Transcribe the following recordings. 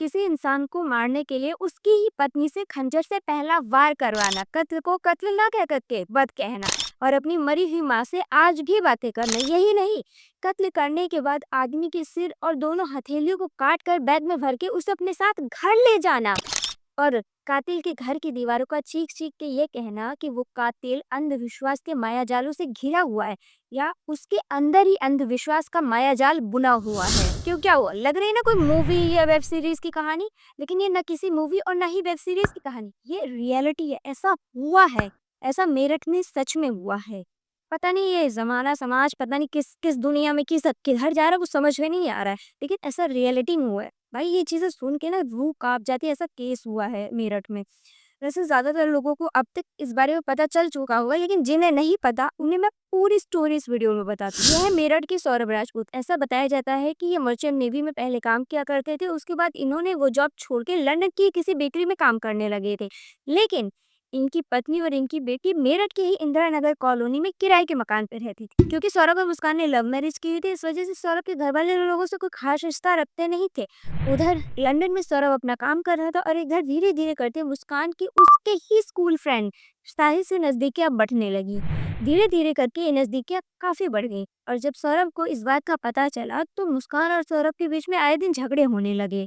किसी इंसान को मारने के लिए उसकी ही पत्नी से खंजर से पहला वार करवाना, कत्ल को कत्ल ना कह करके बद कहना और अपनी मरी हुई माँ से आज भी बातें करना। यही नहीं, कत्ल करने के बाद आदमी के सिर और दोनों हथेलियों को काट कर बैग में भर के उसे अपने साथ घर ले जाना और कातिल के घर की दीवारों का चीख चीख के ये कहना कि वो कातिल अंधविश्वास के मायाजालों से घिरा हुआ है या उसके अंदर ही अंधविश्वास का मायाजाल बुना हुआ है। क्यों, क्या हुआ? लग रही है ना कोई मूवी या वेब सीरीज की कहानी, लेकिन ये न किसी मूवी और न ही वेब सीरीज की कहानी, ये रियलिटी है। ऐसा हुआ है, ऐसा मेरठ में सच में हुआ है। पता नहीं ये जमाना समाज पता नहीं किस किस दुनिया में किधर जा रहा है, कुछ समझ में नहीं आ रहा है, लेकिन ऐसा रियलिटी में हुआ है। भाई ये चीजें सुन के ना रूह कांप जाती है। ऐसा केस हुआ है मेरठ में। वैसे ज्यादातर लोगों को अब तक इस बारे में पता चल चुका होगा, लेकिन जिन्हें नहीं पता उन्हें मैं पूरी स्टोरी इस वीडियो में बताती हूँ। यह है मेरठ की सौरभ राजपूत। ऐसा बताया जाता है कि ये मर्चेंट नेवी में पहले काम किया करते थे, उसके बाद इन्होंने वो जॉब छोड़ के लंदन की किसी बेकरी में काम करने लगे थे। लेकिन इनकी पत्नी और इनकी बेटी मेरठ के ही इंदिरा नगर कॉलोनी में किराए के मकान पर रहती थी। क्योंकि सौरभ और मुस्कान ने लव मैरिज की हुई थी, इस वजह से सौरभ के घर वाले लोगों से कोई खास रिश्ता रखते नहीं थे। उधर लंदन में सौरभ अपना काम कर रहा था और इधर धीरे धीरे करते मुस्कान की उसके ही स्कूल फ्रेंड साहिल से नजदीकियां बढ़ने लगी। धीरे धीरे करके ये नजदीकियां काफी बढ़ गई और जब सौरभ को इस बात का पता चला तो मुस्कान और सौरभ के बीच में आए दिन झगड़े होने लगे।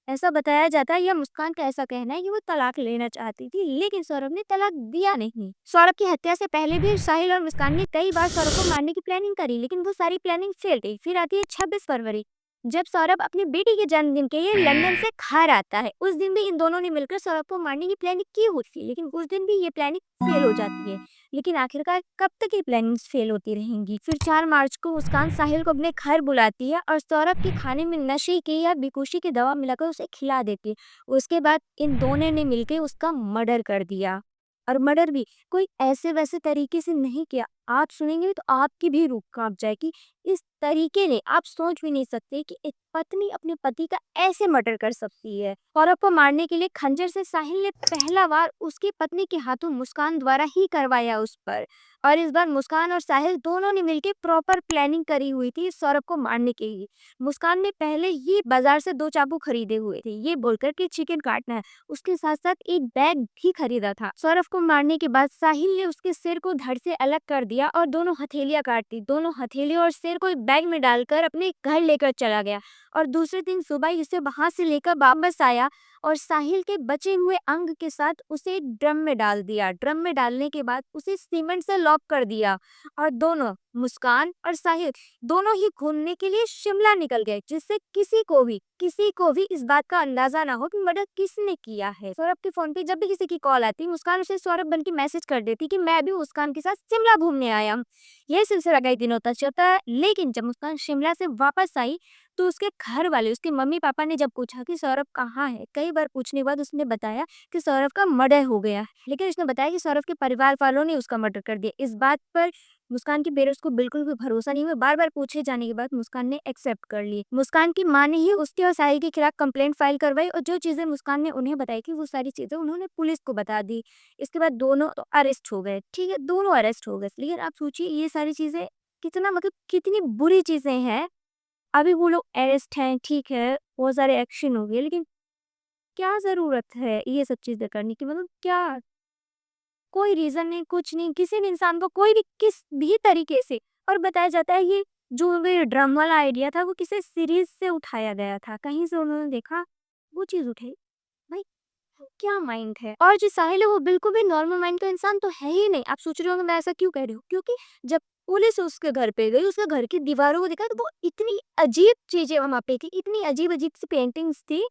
ऐसा बताया जाता है या मुस्कान का ऐसा कहना है कि वो तलाक लेना चाहती थी, लेकिन सौरभ ने तलाक दिया नहीं। सौरभ की हत्या से पहले भी साहिल और मुस्कान ने कई बार सौरभ को मारने की प्लानिंग करी, लेकिन वो सारी प्लानिंग फेल गई। फिर आती है 26 फरवरी, जब सौरभ अपनी बेटी के जन्मदिन के लिए लंदन से घर आता है। उस दिन भी इन दोनों ने मिलकर सौरभ को मारने की प्लानिंग की हुई थी, लेकिन उस दिन भी ये प्लानिंग फेल हो जाती है। लेकिन आखिरकार कब तक ये प्लानिंग्स फेल होती रहेंगी? फिर 4 मार्च को मुस्कान साहिल को अपने घर बुलाती है और सौरभ के खाने में नशे की या बेहोशी की दवा मिलाकर उसे खिला देती है। उसके बाद इन दोनों ने मिलकर उसका मर्डर कर दिया और मर्डर भी कोई ऐसे वैसे तरीके से नहीं किया। आप सुनेंगे तो आपकी भी रूह कांप जाएगी। इस तरीके ने आप सोच भी नहीं सकते कि एक पत्नी अपने पति का ऐसे मर्डर कर सकती है। सौरभ को मारने के लिए खंजर से साहिल ने पहला वार उसकी पत्नी के हाथों मुस्कान द्वारा ही करवाया उस पर। और इस बार मुस्कान और साहिल दोनों ने मिलकर प्रॉपर प्लानिंग करी हुई थी सौरभ को मारने के लिए। मुस्कान ने पहले ही बाजार से 2 चाकू खरीदे हुए थे, ये बोलकर कि चिकन काटना है। उसके साथ साथ एक बैग भी खरीदा था। सौरभ को मारने के बाद साहिल ने उसके सिर को धड़ से अलग कर दिया और दोनों हथेलियां काट दी। दोनों हथेलियों और सिर को एक बैग में डालकर अपने घर लेकर चला गया और दूसरे दिन सुबह उसे वहां से लेकर वापस आया और साहिल के बचे हुए अंग के साथ उसे ड्रम में डाल दिया। ड्रम में डालने के बाद उसे सीमेंट से लॉक कर दिया और दोनों मुस्कान और साहिल दोनों ही घूमने के लिए शिमला निकल गए, जिससे किसी को भी इस बात का अंदाजा ना हो कि मर्डर किसने किया है। सौरभ के फोन पे जब भी किसी की कॉल आती, मुस्कान उसे सौरभ बन के मैसेज कर देती कि मैं भी मुस्कान के साथ शिमला घूमने आया हूँ। यह सिलसिला कई दिनों तक चलता है, लेकिन जब मुस्कान शिमला से वापस आई तो उसके घर वाले, उसके मम्मी पापा ने जब पूछा कि सौरभ कहाँ है, कई बार पूछने के बाद उसने बताया कि सौरभ का मर्डर हो गया, लेकिन उसने बताया कि सौरभ के परिवार वालों ने उसका मर्डर कर दिया। इस बात पर मुस्कान के पेरेंट्स को बिल्कुल भी भरोसा नहीं हुआ। बार बार पूछे जाने के बाद मुस्कान ने एक्सेप्ट कर ली। मुस्कान की मां ने ही उसके और साहिल के खिलाफ कंप्लेंट फाइल करवाई और जो चीजें मुस्कान ने उन्हें बताई थी वो सारी चीजें उन्होंने पुलिस को बता दी। इसके बाद दोनों तो अरेस्ट हो गए। ठीक है, दोनों अरेस्ट हो गए, लेकिन आप सोचिए ये सारी चीजें कितना मतलब कितनी बुरी चीजें हैं। अभी वो लोग अरेस्ट हैं, ठीक है, बहुत सारे एक्शन हो गए, लेकिन क्या जरूरत है ये सब चीजें करने की? मतलब क्या, कोई रीजन नहीं, कुछ नहीं, किसी भी इंसान को कोई भी किस भी तरीके से। और बताया जाता है ये जो ये ड्रम वाला आइडिया था वो किसी सीरीज से उठाया गया था, कहीं से उन्होंने देखा वो चीज उठाई। भाई क्या माइंड है। और जो साहिल है वो बिल्कुल भी नॉर्मल माइंड का इंसान तो है ही नहीं। आप सोच रहे होंगे मैं ऐसा क्यों कह रही हूँ, क्योंकि जब पुलिस उसके घर पे गई, उसके घर की दीवारों को देखा तो वो इतनी अजीब चीजें वहां पे थी, इतनी अजीब अजीब सी पेंटिंग्स थी।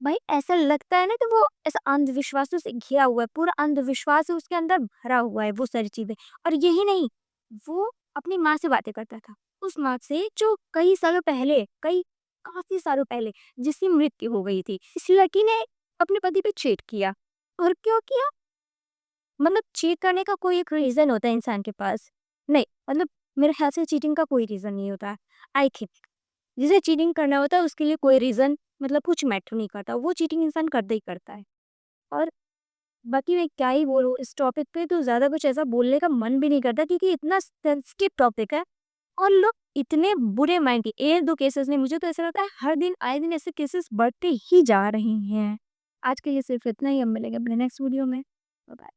भाई ऐसा लगता है ना कि वो ऐसा अंधविश्वासों से घिरा हुआ है, पूरा अंधविश्वास है उसके अंदर भरा हुआ है वो सारी चीजें। और यही नहीं, वो अपनी माँ से बातें करता था, उस माँ से जो कई सालों पहले, कई काफी सालों पहले जिसकी मृत्यु हो गई थी। इस लड़की ने अपने पति पे चीट किया। और क्यों किया? मतलब चीट करने का कोई एक रीजन होता है इंसान के पास? नहीं, मतलब मेरे ख्याल से चीटिंग का कोई रीजन नहीं होता। आई थिंक जिसे चीटिंग करना होता है उसके लिए कोई रीजन मतलब कुछ मैटर नहीं करता, वो चीटिंग इंसान करता ही करता है। और बाकी मैं क्या ही बोलूँ इस टॉपिक पे, तो ज़्यादा कुछ ऐसा बोलने का मन भी नहीं करता क्योंकि इतना सेंसिटिव टॉपिक है। और लोग इतने बुरे माइंड के 1-2 केसेस नहीं, मुझे तो ऐसा लगता है हर दिन आए दिन ऐसे केसेस बढ़ते ही जा रहे हैं। आज के लिए सिर्फ इतना ही, अब मिलेंगे अपने नेक्स्ट वीडियो में। Bye bye.